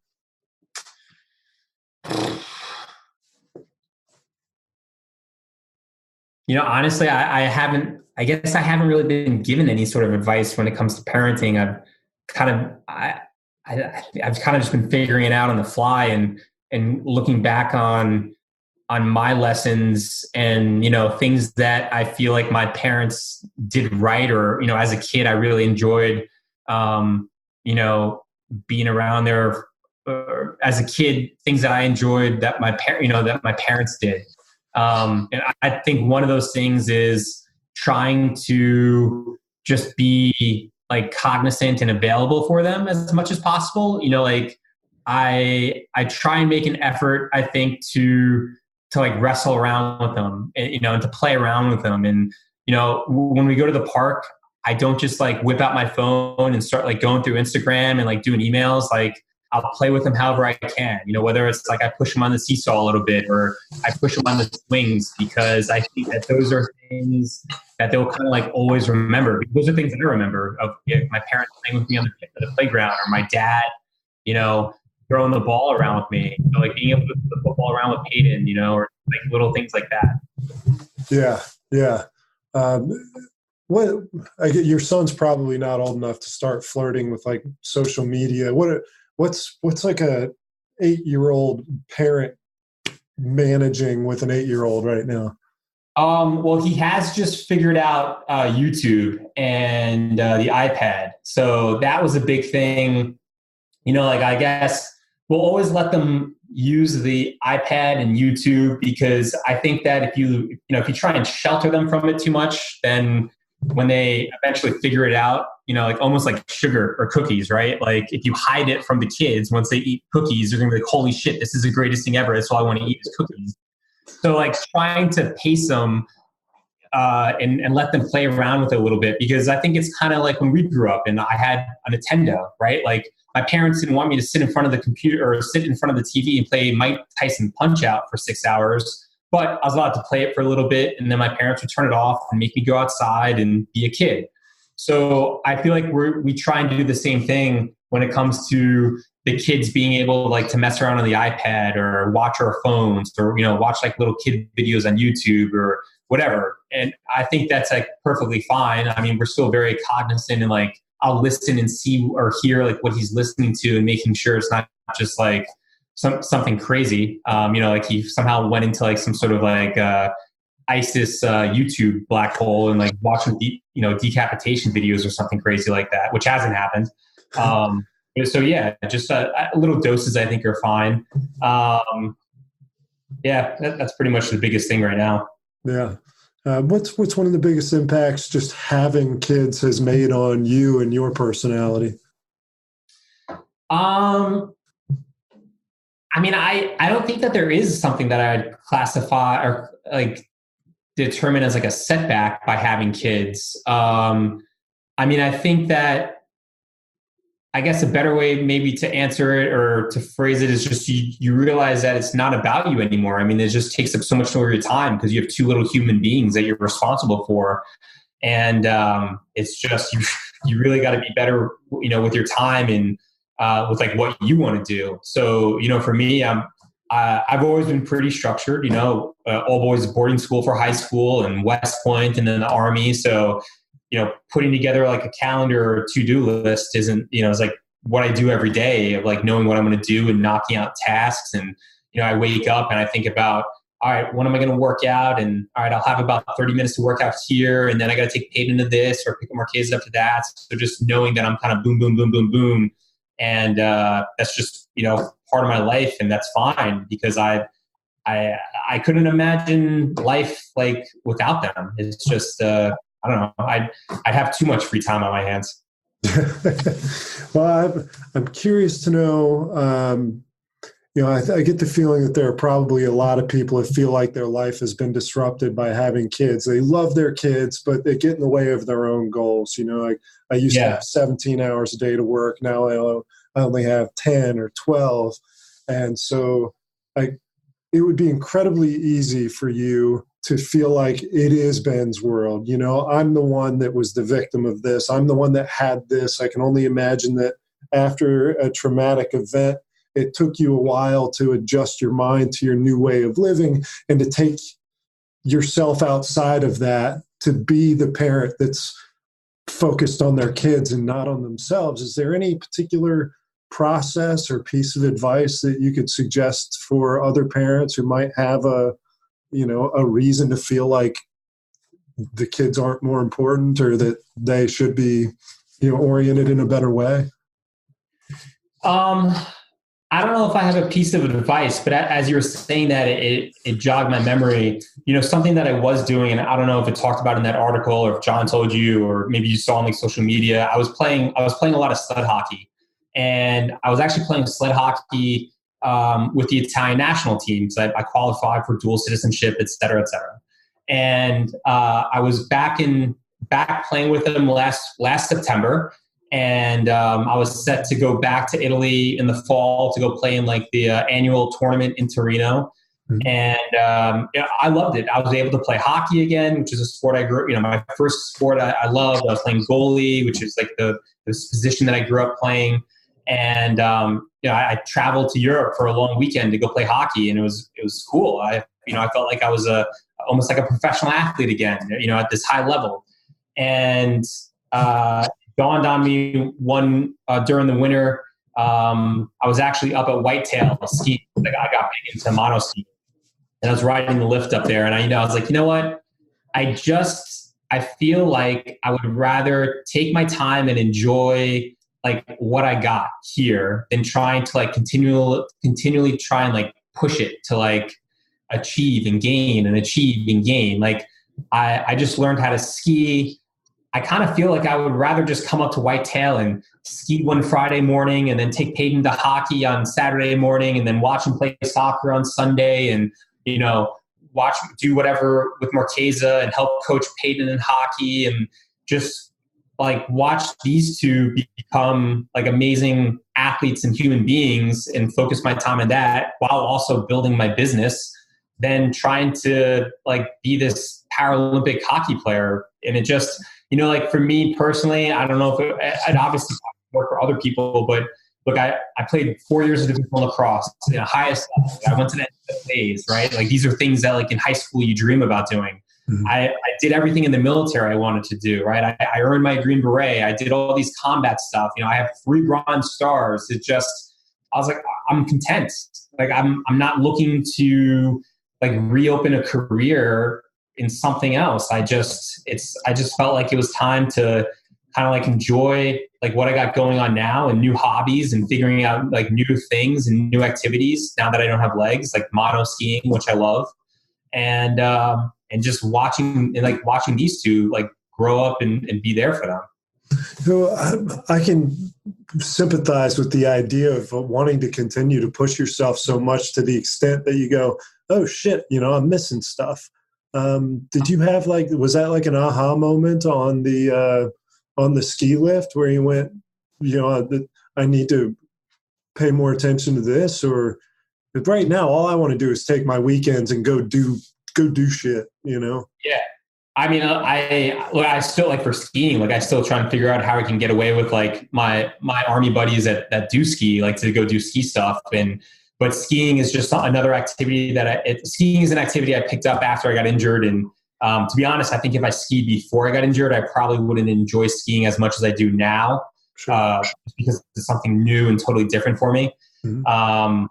Honestly, I guess I haven't really been given any sort of advice when it comes to parenting. I've kind of just been figuring it out on the fly, and looking back on my lessons, and things that I feel like my parents did right, or as a kid I really enjoyed being around there, as a kid, things that I enjoyed that my parents did. And I think one of those things is trying to just be like cognizant and available for them as much as possible. I try and make an effort, I think, to like wrestle around with them, and, and to play around with them. And, when we go to the park, I don't just like whip out my phone and start like going through Instagram and like doing emails. Like, I'll play with them however I can, whether it's like I push them on the seesaw a little bit, or I push them on the swings, because I think that those are things that they'll kind of like always remember. Those are things that I remember of my parents playing with me on the playground, or my dad, throwing the ball around with me, like being able to put the football around with Peyton, or like little things like that. Yeah. Your son's probably not old enough to start flirting with like social media. What's like a 8-year-old parent managing with an 8-year-old right now? Well, he has just figured out YouTube and the iPad. So that was a big thing. Like I guess we'll always let them use the iPad and YouTube, because I think that if you try and shelter them from it too much, then when they eventually figure it out, like almost like sugar or cookies, right? Like if you hide it from the kids, once they eat cookies, they're going to be like, holy shit, this is the greatest thing ever. That's all I want to eat is cookies. So like trying to pace them and let them play around with it a little bit, because I think it's kind of like when we grew up and I had a Nintendo, right? Like my parents didn't want me to sit in front of the computer or sit in front of the TV and play Mike Tyson Punch-Out for 6 hours, but I was allowed to play it for a little bit, and then my parents would turn it off and make me go outside and be a kid. So I feel like we try and do the same thing when it comes to the kids being able like to mess around on the iPad or watch our phones or, watch like little kid videos on YouTube or whatever. And I think that's like perfectly fine. I mean, we're still very cognizant and like, I'll listen and see or hear like what he's listening to and making sure it's not just like something crazy. Like he somehow went into like some sort of like ISIS YouTube black hole and like watching decapitation videos or something crazy like that, which hasn't happened. So yeah, just little doses I think are fine. That's pretty much the biggest thing right now. Yeah. What's one of the biggest impacts just having kids has made on you and your personality? I mean, I don't think that there is something that I'd classify or like determine as like a setback by having kids. I mean, I think that I guess a better way maybe to answer it or to phrase it is just you realize that it's not about you anymore. I mean, it just takes up so much more of your time because you have two little human beings that you're responsible for. And it's just, you really got to be better, with your time and with like what you want to do. So, for me, I've always been pretty structured, all boys boarding school for high school and West Point and then the Army. So, putting together like a calendar or to-do list isn't, it's like what I do every day of like knowing what I'm going to do and knocking out tasks. And, I wake up and I think about, all right, when am I going to work out? And all right, I'll have about 30 minutes to work out here. And then I got to take Peyton to this or pick more kids up to that. So just knowing that I'm kind of boom, boom, boom, boom, boom. And that's just, part of my life. And that's fine because I couldn't imagine life like without them. It's just, I don't know. I'd have too much free time on my hands. Well, I'm curious to know, I get the feeling that there are probably a lot of people that feel like their life has been disrupted by having kids. They love their kids, but they get in the way of their own goals. I used to have 17 hours a day to work. Now I only have 10 or 12. And so it would be incredibly easy for you to feel like it is Ben's world. I'm the one that was the victim of this. I'm the one that had this. I can only imagine that after a traumatic event, it took you a while to adjust your mind to your new way of living and to take yourself outside of that to be the parent that's focused on their kids and not on themselves. Is there any particular process or piece of advice that you could suggest for other parents who might have a reason to feel like the kids aren't more important or that they should be, oriented in a better way? I don't know if I have a piece of advice, but as you were saying that, it jogged my memory. Something that I was doing, and I don't know if it talked about in that article or if John told you, or maybe you saw on like social media. I was playing a lot of sled hockey, and I was actually playing sled hockey with the Italian national team. So I qualified for dual citizenship, et cetera, et cetera. And I was back playing with them last September. And I was set to go back to Italy in the fall to go play in like the annual tournament in Torino. Mm-hmm. And I loved it. I was able to play hockey again, which is a sport I grew up, my first sport I loved. I was playing goalie, which is like the position that I grew up playing. And I traveled to Europe for a long weekend to go play hockey, and it was cool. I felt like I was almost like a professional athlete again, at this high level. And dawned on me during the winter. I was actually up at Whitetail skiing. Like I got big into mono skiing, and I was riding the lift up there. And I was like, you know what? I feel like I would rather take my time and enjoy like what I got here than trying to like continually try and like push it to like achieve and gain and achieve and gain. Like I just learned how to ski. I kind of feel like I would rather just come up to Whitetail and ski one Friday morning and then take Peyton to hockey on Saturday morning and then watch him play soccer on Sunday and, you know, do whatever with Marquesa and help coach Peyton in hockey and just like watch these two become like amazing athletes and human beings and focus my time on that while also building my business than trying to like be this Paralympic hockey player. And it just, you know, like for me personally, I don't know if I'd obviously work for other people, but look, I played 4 years of divisional lacrosse in the highest level. I went to the NCAAs, right? Like these are things that like in high school you dream about doing. Mm-hmm. I did everything in the military I wanted to do, right? I earned my Green Beret. I did all these combat stuff. You know, I have 3 Bronze Stars. It just, I was like, I'm content. Like I'm not looking to like reopen a career in something else. I just felt like it was time to kind of like enjoy like what I got going on now and new hobbies and figuring out like new things and new activities now that I don't have legs, like mono skiing, which I love. And just watching these two like grow up and be there for them. So I can sympathize with the idea of wanting to continue to push yourself so much to the extent that you go, oh shit, you know, I'm missing stuff. Did you have was that like an aha moment on the ski lift where you went, you know, I need to pay more attention to this? Or right now, all I want to do is take my weekends and go do shit, you know? Yeah. I mean, I still like for skiing, like I still try and figure out how I can get away with like my army buddies that do ski, like to go do ski stuff. But skiing is just another activity skiing is an activity I picked up after I got injured. And to be honest, I think if I skied before I got injured, I probably wouldn't enjoy skiing as much as I do now, because it's something new and totally different for me. Mm-hmm.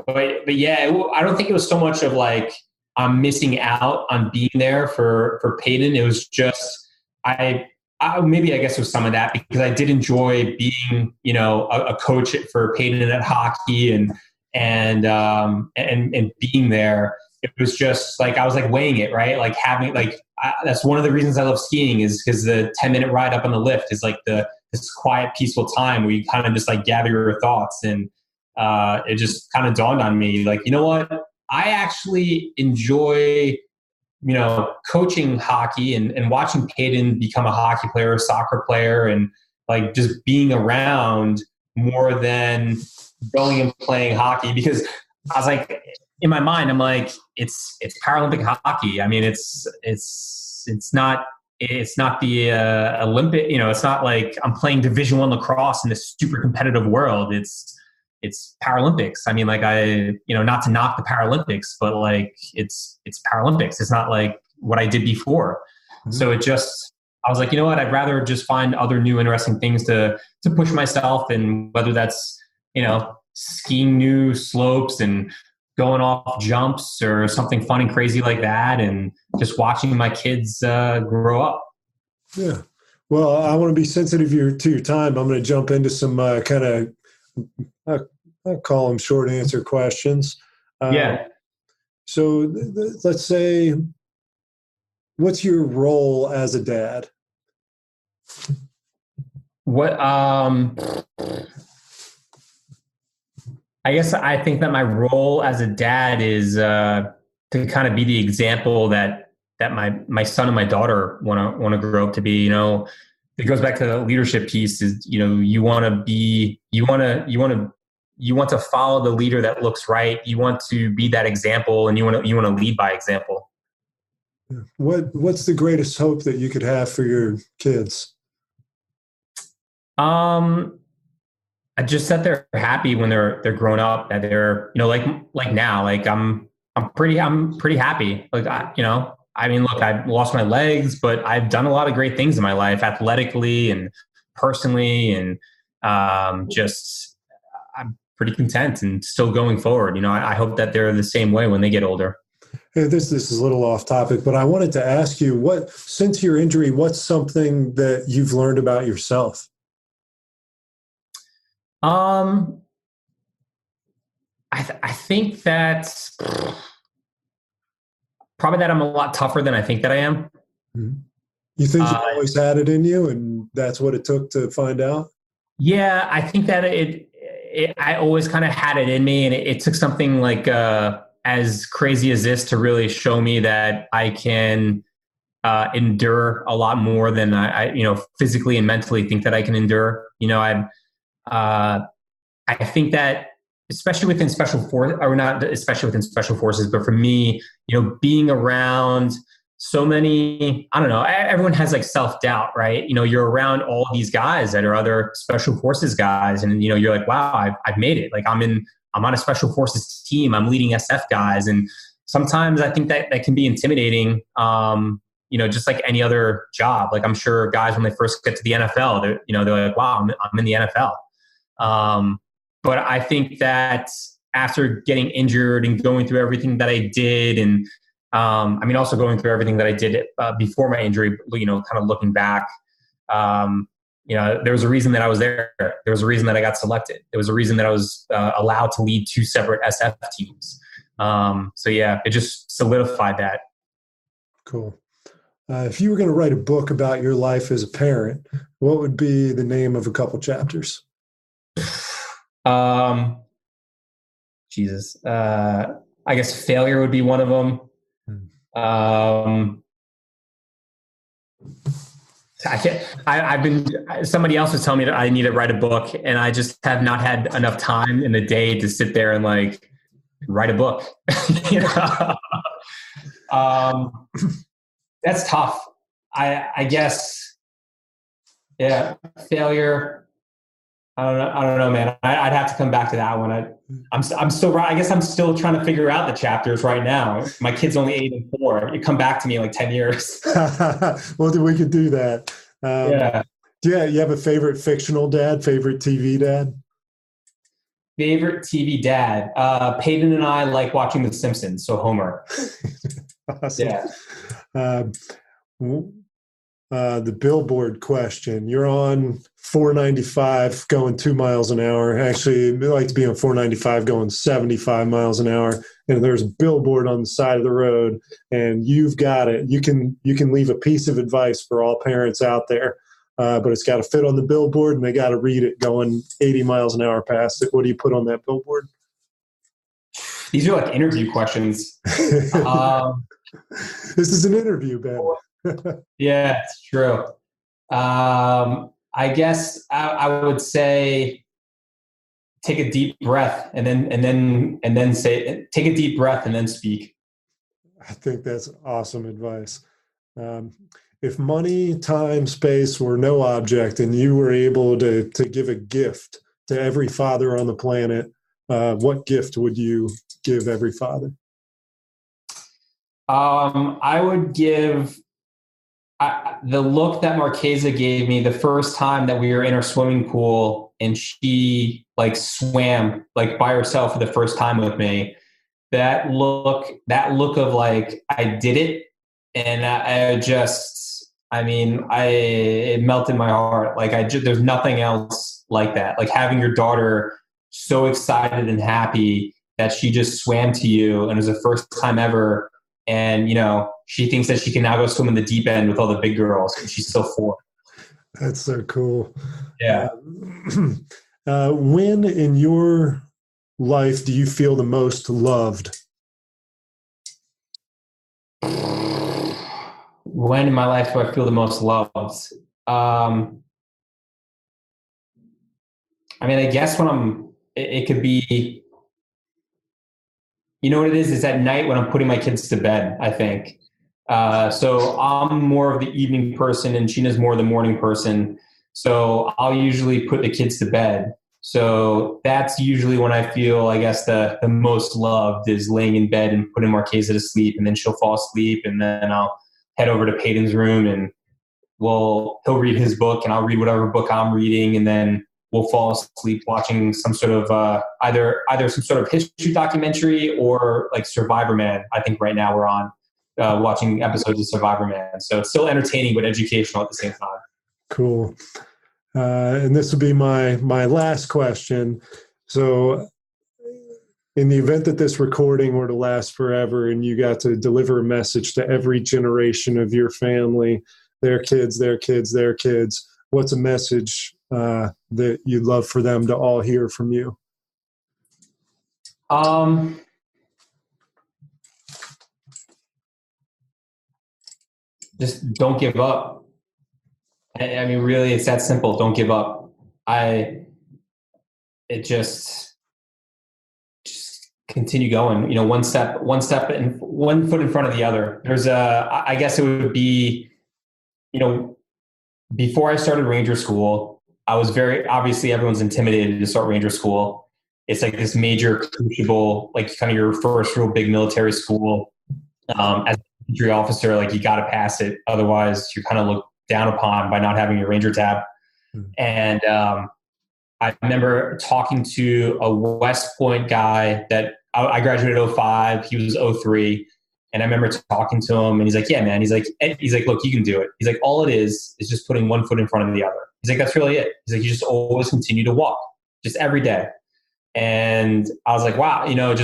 But yeah, I don't think it was so much of like, I'm missing out on being there for Peyton. It was just, maybe I guess it was some of that because I did enjoy being, you know, a coach for Peyton at hockey and being there. It was just like, I was like weighing it, right? Like having that's one of the reasons I love skiing is because the 10-minute ride up on the lift is like this quiet, peaceful time where you kind of just like gather your thoughts. And it just kind of dawned on me like, you know what? I actually enjoy, you know, coaching hockey and watching Peyton become a hockey player, a soccer player, and like just being around more than going and playing hockey. Because I was like, in my mind, I'm like, it's Paralympic hockey. I mean, it's not the Olympic. You know, it's not like I'm playing Division I lacrosse in this super competitive world. It's Paralympics. I mean, like not to knock the Paralympics, but like it's Paralympics. It's not like what I did before. Mm-hmm. So I was like, you know what? I'd rather just find other new interesting things to push myself. And whether that's, you know, skiing new slopes and going off jumps or something fun and crazy like that. And just watching my kids grow up. Yeah. Well, I want to be sensitive to your time. I'm going to jump into some kind of, I'll call them short answer questions. Yeah. So let's say, what's your role as a dad? What, I guess I think that my role as a dad is to kind of be the example that my son and my daughter want to grow up to be. You know, it goes back to the leadership piece. Is, you know, you want to follow the leader that looks right. You want to be that example, and you want to lead by example. What's the greatest hope that you could have for your kids? I just that they're happy when they're grown up, that they're, you know, like now, like I'm pretty happy. Like, I mean, look, I've lost my legs, but I've done a lot of great things in my life, athletically and personally. And just, I'm pretty content and still going forward. You know, I hope that they're the same way when they get older. Hey, this is a little off topic, but I wanted to ask you, since your injury, what's something that you've learned about yourself? Um, I think that probably that I'm a lot tougher than I think that I am. Mhm. You think you've always had it in you, and that's what it took to find out? Yeah, I think that I always kind of had it in me, and it took something like as crazy as this to really show me that I can endure a lot more than physically and mentally think that I can endure. I think that especially within special force, or not especially within special forces, but for me, being around so many, I don't know, everyone has like self-doubt, right? You're around all these guys that are other special forces guys. And, you're like, wow, I've made it. Like I'm on a special forces team. I'm leading SF guys. And sometimes I think that can be intimidating. Just like any other job. Like I'm sure guys, when they first get to the NFL, they're like, wow, I'm in the NFL. But I think that after getting injured and going through everything that I did, and also going through everything that I did before my injury, kind of looking back, there was a reason that I was there. There was a reason that I got selected. There was a reason that I was allowed to lead 2 separate SF teams. It just solidified that. Cool. If you were going to write a book about your life as a parent, what would be the name of a couple chapters? Jesus. I guess failure would be one of them. Somebody else was telling me that I need to write a book, and I just have not had enough time in the day to sit there and like write a book. That's tough. I guess, yeah, failure. I don't know, man. I'd have to come back to that one. I'm still, I guess I'm still trying to figure out the chapters right now. My kid's only 8 and 4. You come back to me in like 10 years. Well, then we could do that. Yeah. Yeah. You have a favorite fictional dad, favorite TV dad? Favorite TV dad. Peyton and I like watching The Simpsons. So Homer. Awesome. Yeah. The billboard question. You're on 495 going 2 miles an hour. Actually, I'd like to be on 495 going 75 miles an hour. And there's a billboard on the side of the road, and you've got it. You can leave a piece of advice for all parents out there, but it's got to fit on the billboard, and they got to read it going 80 miles an hour past it. What do you put on that billboard? These are like interview questions. This is an interview, Ben. Yeah, it's true. I guess I would say take a deep breath and then say, take a deep breath and then speak. I think that's awesome advice. If money, time, space were no object, and you were able to give a gift to every father on the planet, what gift would you give every father? I would give the look that Marquesa gave me the first time that we were in our swimming pool, and she like swam like by herself for the first time with me. That look of like, I did it. And it melted my heart. Like there's nothing else like that. Like having your daughter so excited and happy that she just swam to you, and it was the first time ever. And, she thinks that she can now go swim in the deep end with all the big girls, and she's still 4. That's so cool. Yeah. When in your life do you feel the most loved? When in my life do I feel the most loved? I guess when it could be, you know what it is? It's at night when I'm putting my kids to bed, I think. So I'm more of the evening person, and Gina's more the morning person. So I'll usually put the kids to bed. So that's usually when I feel, I guess, the most loved, is laying in bed and putting Marquesa to sleep, and then she'll fall asleep, and then I'll head over to Peyton's room, and he'll read his book, and I'll read whatever book I'm reading, and then we'll fall asleep watching some sort of either some sort of history documentary or like Survivor Man. I think right now we're on watching episodes of Survivor Man. So it's still entertaining but educational at the same time. Cool. And this will be my last question. So in the event that this recording were to last forever and you got to deliver a message to every generation of your family, their kids, what's a message that you'd love for them to all hear from you? Just don't give up. I mean, really, it's that simple. Don't give up. Just continue going. You know, one foot in front of the other. I guess it would be, you know, before I started Ranger School, I was obviously everyone's intimidated to start Ranger School. It's like this major crucible, like kind of your first real big military school. As an infantry officer, like you got to pass it. Otherwise you're kind of looked down upon by not having your Ranger tab. And I remember talking to a West Point guy that I graduated 05. He was 03. And I remember talking to him and he's like, yeah, man. He's like, look, you can do it. He's like, all it is just putting one foot in front of the other. He's like, that's really it. He's like, you just always continue to walk just every day. And I was like, wow, you know,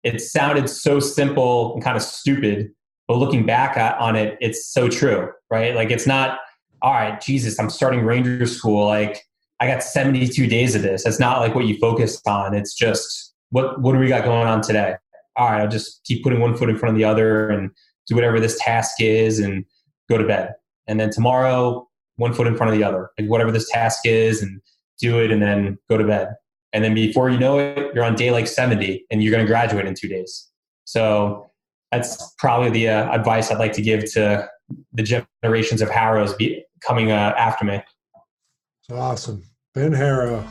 it sounded so simple and kind of stupid, but looking back on it, it's so true, right? Like, it's not, all right, Jesus, I'm starting Ranger School. Like, I got 72 days of this. That's not like what you focused on. It's just, what do we got going on today? All right, I'll just keep putting one foot in front of the other and do whatever this task is and go to bed. And then tomorrow, one foot in front of the other, like whatever this task is, and do it and then go to bed. And then before you know it, you're on day like 70 and you're going to graduate in 2 days. So that's probably the advice I'd like to give to the generations of Harrows coming after me. Awesome. Ben Harrow.